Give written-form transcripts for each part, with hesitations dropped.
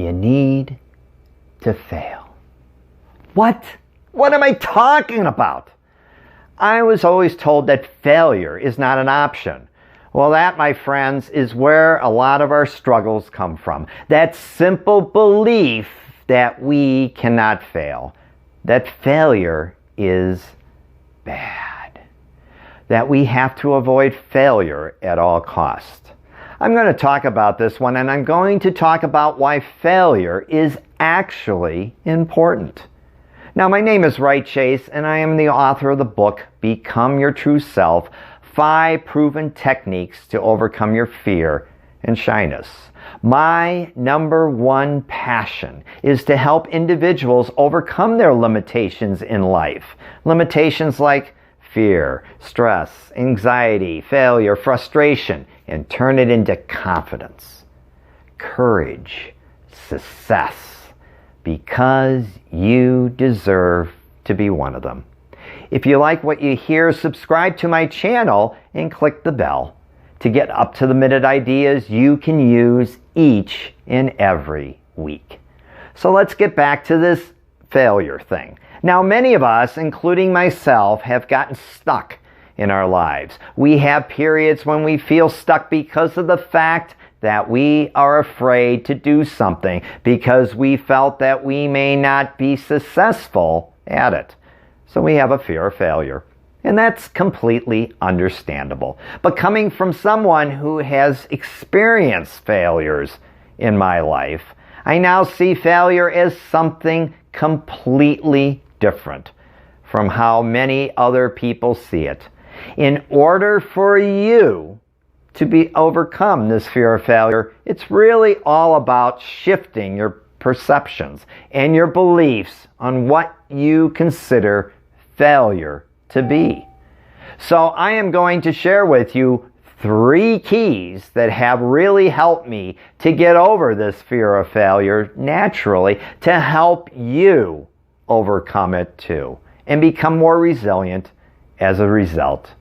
You need to fail. What? What am I talking about? I was always told that failure is not an option. Well, that, my friends, is where a lot of our struggles come from. That simple belief that we cannot fail. That failure is bad. That we have to avoid failure at all costs. I'm going to talk about this one, and I'm going to talk about why failure is actually important. Now, my name is Wright Chase, and I am the author of the book, Become Your True Self, 5 Proven Techniques to Overcome Your Fear and Shyness. My number one passion is to help individuals overcome their limitations in life. Limitations like fear, stress, anxiety, failure, frustration, and turn it into confidence, courage, success, because you deserve to be one of them. If you like what you hear, subscribe to my channel and click the bell to get up-to-the-minute ideas you can use each and every week. So let's get back to this failure thing. Now, many of us, including myself, have gotten stuck in our lives. We have periods when we feel stuck because of the fact that we are afraid to do something because we felt that we may not be successful at it. So we have a fear of failure. And that's completely understandable. But coming from someone who has experienced failures in my life, I now see failure as something completely different from how many other people see it. In order for you to overcome this fear of failure, it's really all about shifting your perceptions and your beliefs on what you consider failure to be. So I am going to share with you 3 keys that have really helped me to get over this fear of failure naturally, to help you overcome it too and become more resilient as a result.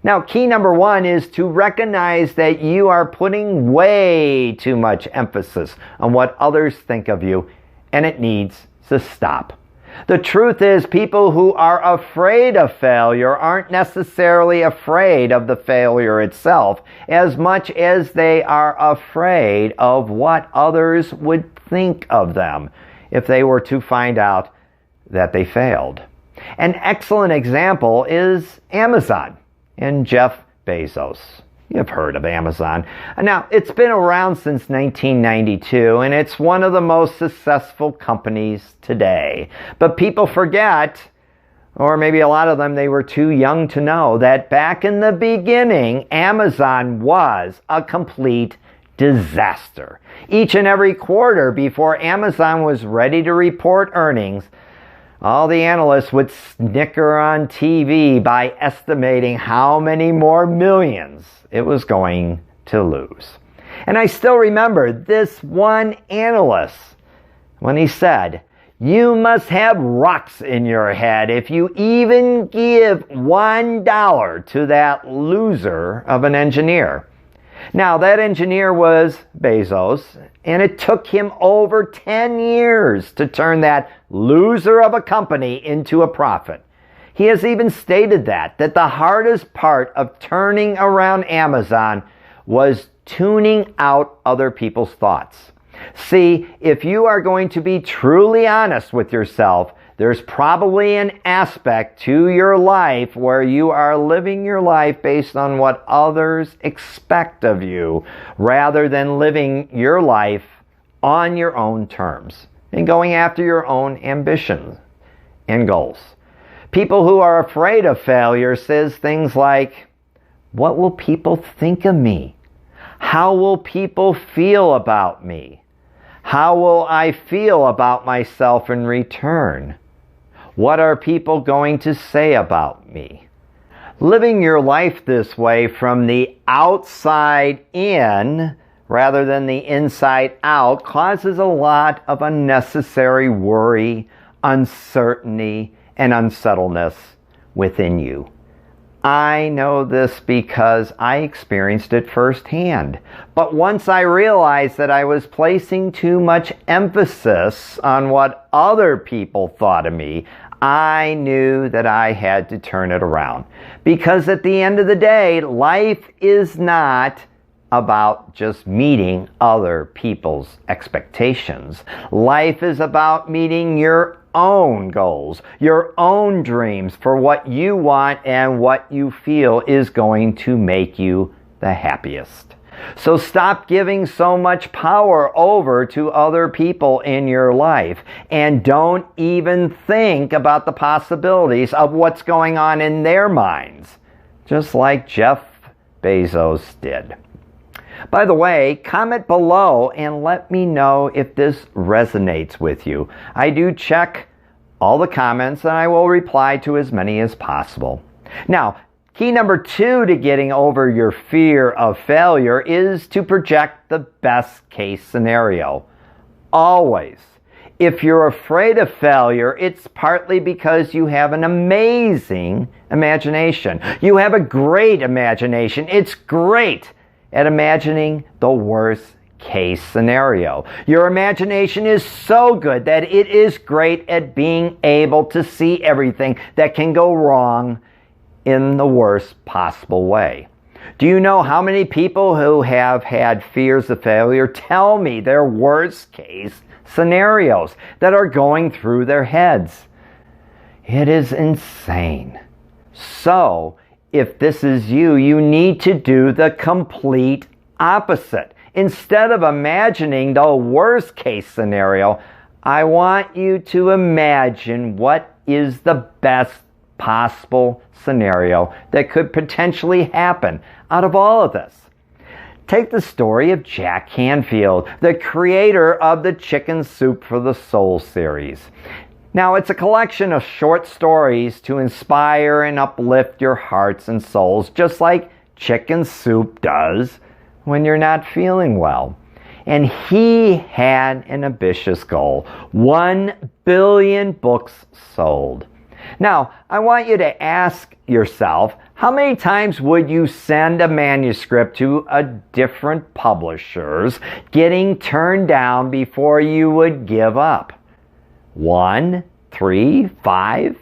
Now, key number 1 is to recognize that you are putting way too much emphasis on what others think of you, and it needs to stop. The truth is, people who are afraid of failure aren't necessarily afraid of the failure itself as much as they are afraid of what others would think of them if they were to find out that they failed. An excellent example is Amazon and Jeff Bezos. You've heard of Amazon. Now, it's been around since 1992, and it's one of the most successful companies today. But people forget, or maybe a lot of them, they were too young to know, that back in the beginning, Amazon was a complete disaster. Each and every quarter before Amazon was ready to report earnings, all the analysts would snicker on TV by estimating how many more millions it was going to lose. And I still remember this one analyst when he said, "You must have rocks in your head if you even give $1 to that loser of an engineer." Now, that engineer was Bezos, and it took him over 10 years to turn that loser of a company into a profit. He has even stated that the hardest part of turning around Amazon was tuning out other people's thoughts. See, if you are going to be truly honest with yourself, there's probably an aspect to your life where you are living your life based on what others expect of you, rather than living your life on your own terms and going after your own ambitions and goals. People who are afraid of failure says things like, "What will people think of me? How will people feel about me? How will I feel about myself in return? What are people going to say about me?" Living your life this way from the outside in rather than the inside out causes a lot of unnecessary worry, uncertainty, and unsettledness within you. I know this because I experienced it firsthand. But once I realized that I was placing too much emphasis on what other people thought of me, I knew that I had to turn it around. Because at the end of the day, life is not about just meeting other people's expectations. Life is about meeting your own goals, your own dreams for what you want and what you feel is going to make you the happiest. So stop giving so much power over to other people in your life and don't even think about the possibilities of what's going on in their minds, just like Jeff Bezos did. By the way, comment below and let me know if this resonates with you. I do check all the comments and I will reply to as many as possible. Now, key number 2 to getting over your fear of failure is to project the best case scenario. Always. If you're afraid of failure, it's partly because you have an amazing imagination. You have a great imagination. It's great at imagining the worst case scenario. Your imagination is so good that it is great at being able to see everything that can go wrong in the worst possible way. Do you know how many people who have had fears of failure tell me their worst case scenarios that are going through their heads? It is insane. So, if this is you, you need to do the complete opposite. Instead of imagining the worst case scenario, I want you to imagine what is the best possible scenario that could potentially happen out of all of this. Take the story of Jack Canfield, the creator of the Chicken Soup for the Soul series. Now, it's a collection of short stories to inspire and uplift your hearts and souls, just like chicken soup does when you're not feeling well. And he had an ambitious goal: 1 billion books sold. Now, I want you to ask yourself, how many times would you send a manuscript to a different publishers, getting turned down before you would give up? 1, 3, 5,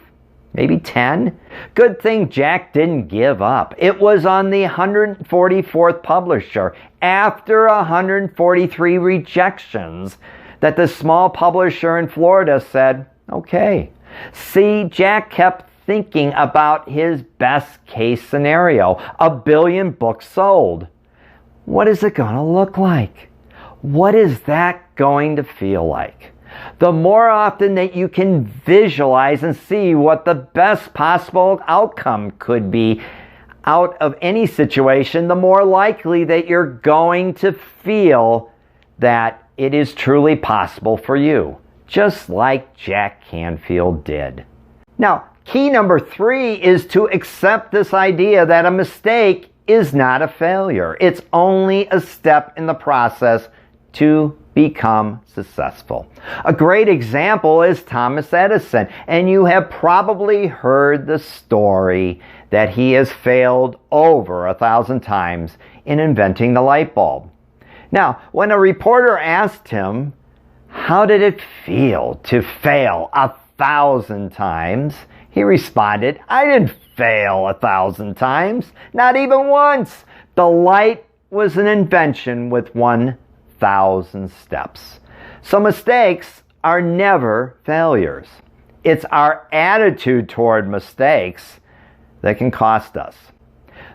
maybe 10? Good thing Jack didn't give up. It was on the 144th publisher, after 143 rejections, that the small publisher in Florida said, okay. See, Jack kept thinking about his best case scenario: 1 billion books sold. What is it going to look like? What is that going to feel like? The more often that you can visualize and see what the best possible outcome could be out of any situation, the more likely that you're going to feel that it is truly possible for you, just like Jack Canfield did. Now, key number 3 is to accept this idea that a mistake is not a failure. It's only a step in the process to become successful. A great example is Thomas Edison, and you have probably heard the story that he has failed over 1,000 times in inventing the light bulb. Now, when a reporter asked him, how did it feel to fail 1,000 times? He responded, I didn't fail 1,000 times, not even once. The light was an invention with 1,000 steps. So mistakes are never failures. It's our attitude toward mistakes that can cost us.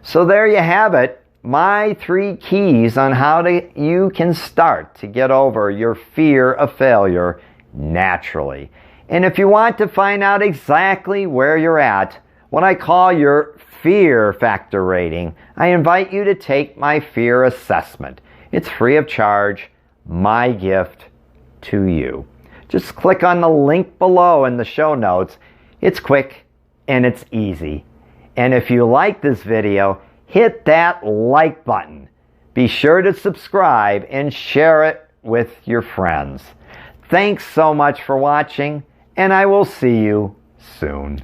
So there you have it. My 3 keys on how you can start to get over your fear of failure naturally. And if you want to find out exactly where you're at, what I call your fear factor rating, I invite you to take my fear assessment. It's free of charge, my gift to you. Just click on the link below in the show notes. It's quick and it's easy. And if you like this video, hit that like button. Be sure to subscribe and share it with your friends. Thanks so much for watching, and I will see you soon.